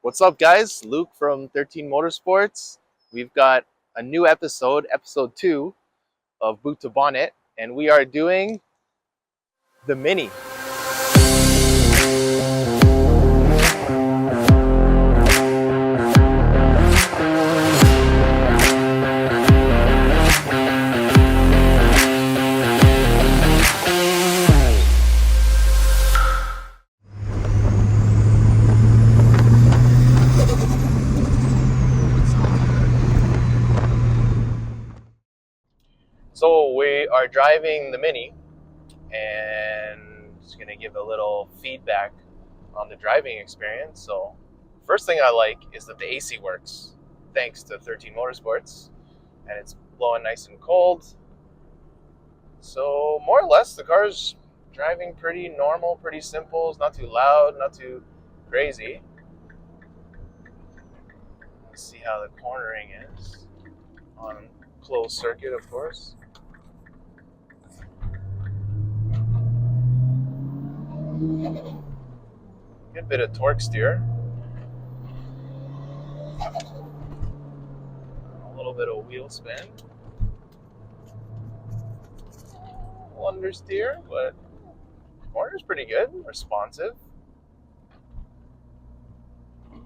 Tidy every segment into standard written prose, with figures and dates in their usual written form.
What's up, guys? Luke from 13 Motorsports. We've got a new episode, episode 2 of Boot to Bonnet, and we are doing the Mini. So we are driving the Mini and just gonna give a little feedback on the driving experience. So first thing I like is that the AC works, thanks to 13 Motorsports, and it's blowing nice and cold. So more or less the car's driving pretty normal, pretty simple. It's not too loud, not too crazy. Let's see how the cornering is on closed circuit, of course. Good bit of torque steer. A little bit of wheel spin. A little understeer, but corner's pretty good, responsive. I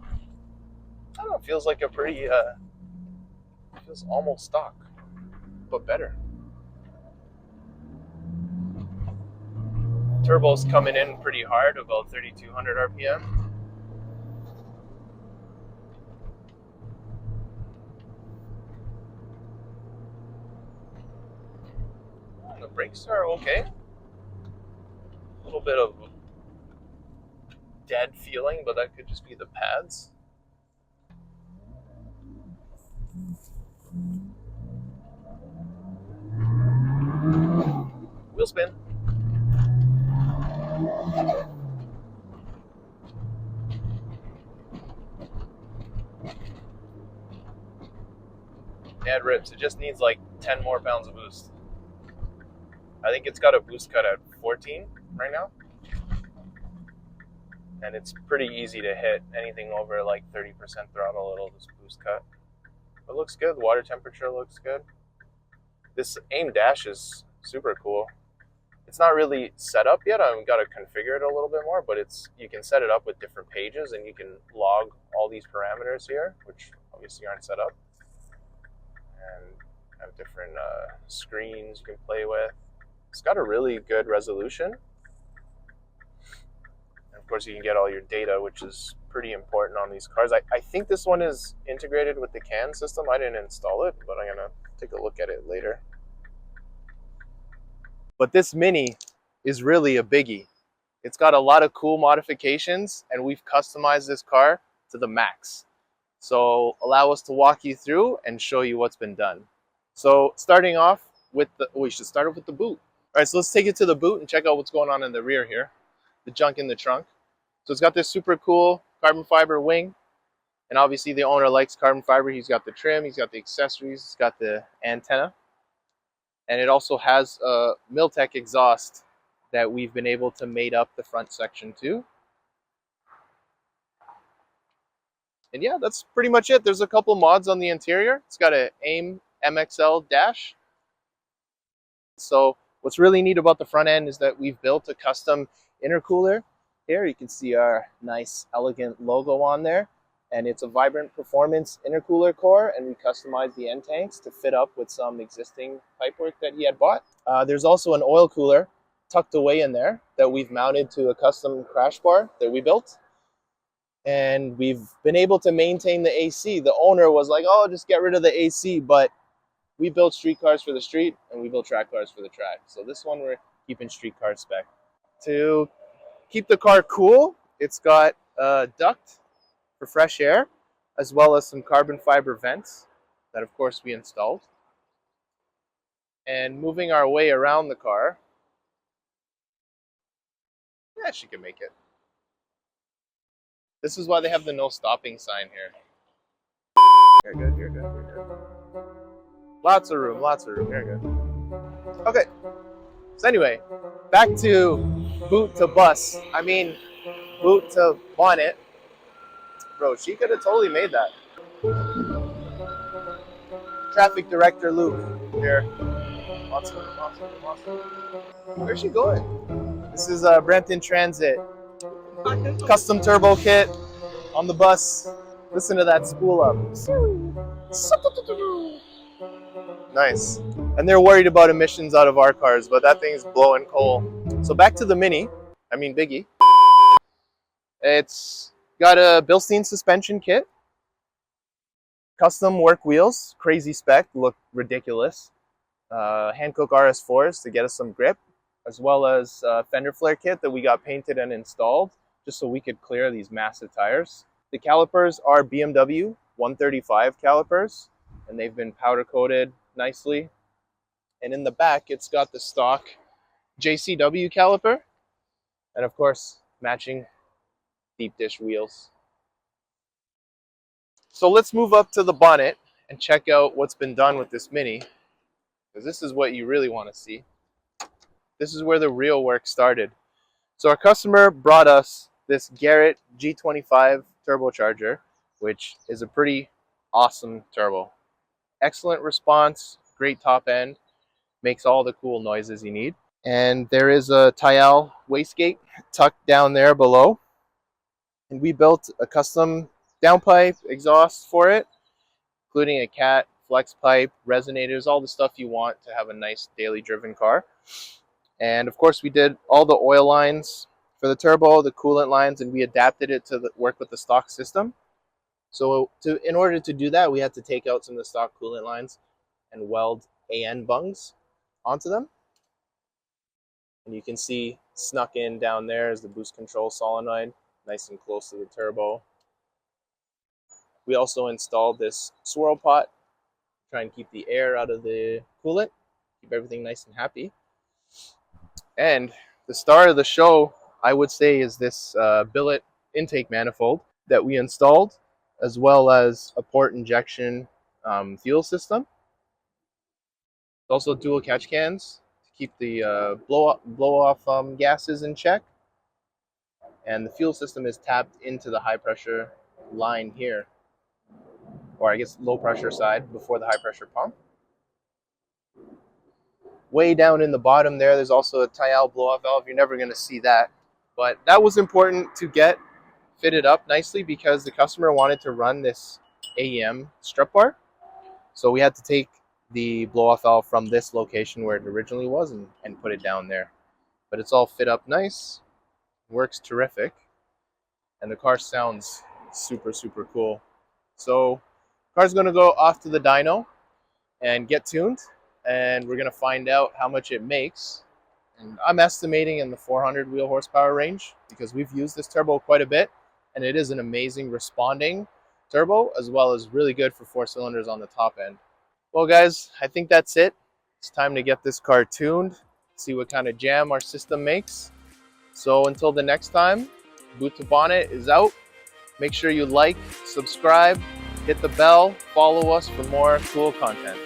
don't know, it feels like a pretty, feels almost stock, but better. Turbo's coming in pretty hard, about 3,200 RPM. The brakes are okay. A little bit of dead feeling, but that could just be the pads. Wheel spin. Yeah, it rips. It just needs like 10 more pounds of boost. I think it's got a boost cut at 14 right now. And it's pretty easy to hit. Anything over like 30% throttle, it'll just boost cut. It looks good. The water temperature looks good. This aim dash is super cool. It's not really set up yet. I've got to configure it a little bit more, but you can set it up with different pages and you can log all these parameters here, which obviously aren't set up. And have different screens you can play with. It's got a really good resolution. And of course you can get all your data, which is pretty important on these cars. I think this one is integrated with the CAN system. I didn't install it, but I'm gonna take a look at it later. But this Mini is really a biggie. It's got a lot of cool modifications and we've customized this car to the max. So allow us to walk you through and show you what's been done. So starting off with we should start off with the boot. All right, so let's take it to the boot and check out what's going on in the rear here. The junk in the trunk. So it's got this super cool carbon fiber wing. And obviously the owner likes carbon fiber. He's got the trim, he's got the accessories, he's got the antenna. And it also has a Milltek exhaust that we've been able to mate up the front section to. And yeah, that's pretty much it. There's a couple mods on the interior. It's got an AIM MXL dash. So what's really neat about the front end is that we've built a custom intercooler. Here you can see our nice, elegant logo on there. And it's a Vibrant Performance intercooler core, and we customized the end tanks to fit up with some existing pipework that he had bought. There's also an oil cooler tucked away in there that we've mounted to a custom crash bar that we built. And we've been able to maintain the AC. The owner was like, oh, just get rid of the AC, but we built street cars for the street and we built track cars for the track. So this one we're keeping street car spec. To keep the car cool, it's got a duct for fresh air, as well as some carbon fiber vents that of course we installed. And moving our way around the car, yeah, she can make it. This is why they have the no stopping sign here. You're good, you're good, you're good. Lots of room, you're good. Okay, so anyway, back to boot to bus. I mean, boot to bonnet. Bro, she could have totally made that. Traffic director Luke here. Awesome. Where's she going? This is Brampton Transit. Custom turbo kit on the bus. Listen to that spool up. Nice. And they're worried about emissions out of our cars, but that thing's blowing coal. So back to the Mini, Biggie. It's got a Bilstein suspension kit, custom work wheels, crazy spec, look ridiculous. Hankook RS4s to get us some grip, as well as a fender flare kit that we got painted and installed just so we could clear these massive tires. The calipers are BMW 135 calipers, and they've been powder coated nicely. And in the back, it's got the stock JCW caliper, and of course, matching deep dish wheels. So let's move up to the bonnet and check out what's been done with this Mini, because this is what you really want to see. This is where the real work started. So our customer brought us this Garret G25 turbocharger, which is a pretty awesome turbo. Excellent response, great top end, makes all the cool noises you need. And there is a Tial wastegate tucked down there below. And we built a custom downpipe exhaust for it, including a cat, flex pipe, resonators, all the stuff you want to have a nice daily driven car. And of course we did all the oil lines for the turbo, the coolant lines, and we adapted it to work with the stock system. So in order to do that, we had to take out some of the stock coolant lines and weld AN bungs onto them. And you can see snuck in down there is the boost control solenoid, nice and close to the turbo. We also installed this swirl pot, try and keep the air out of the coolant, keep everything nice and happy. And the star of the show, I would say, is this billet intake manifold that we installed, as well as a port injection fuel system. Also dual catch cans to keep the blow off gases in check. And the fuel system is tapped into the high pressure line here, or I guess low pressure side before the high pressure pump. Way down in the bottom there's also a Tial blow-off valve. You're never going to see that, but that was important to get fitted up nicely because the customer wanted to run this AEM strip bar. So we had to take the blow-off valve from this location where it originally was and put it down there. But it's all fit up nice, works terrific, and the car sounds super, super cool. So the car's going to go off to the dyno and get tuned, and we're going to find out how much it makes. And I'm estimating in the 400 wheel horsepower range because we've used this turbo quite a bit, and it is an amazing responding turbo, as well as really good for 4 cylinders on the top end. Well guys, I think that's it. It's time to get this car tuned, see what kind of jam our system makes. So until the next time, Boot to Bonnet is out. Make sure you like, subscribe, hit the bell, follow us for more cool content.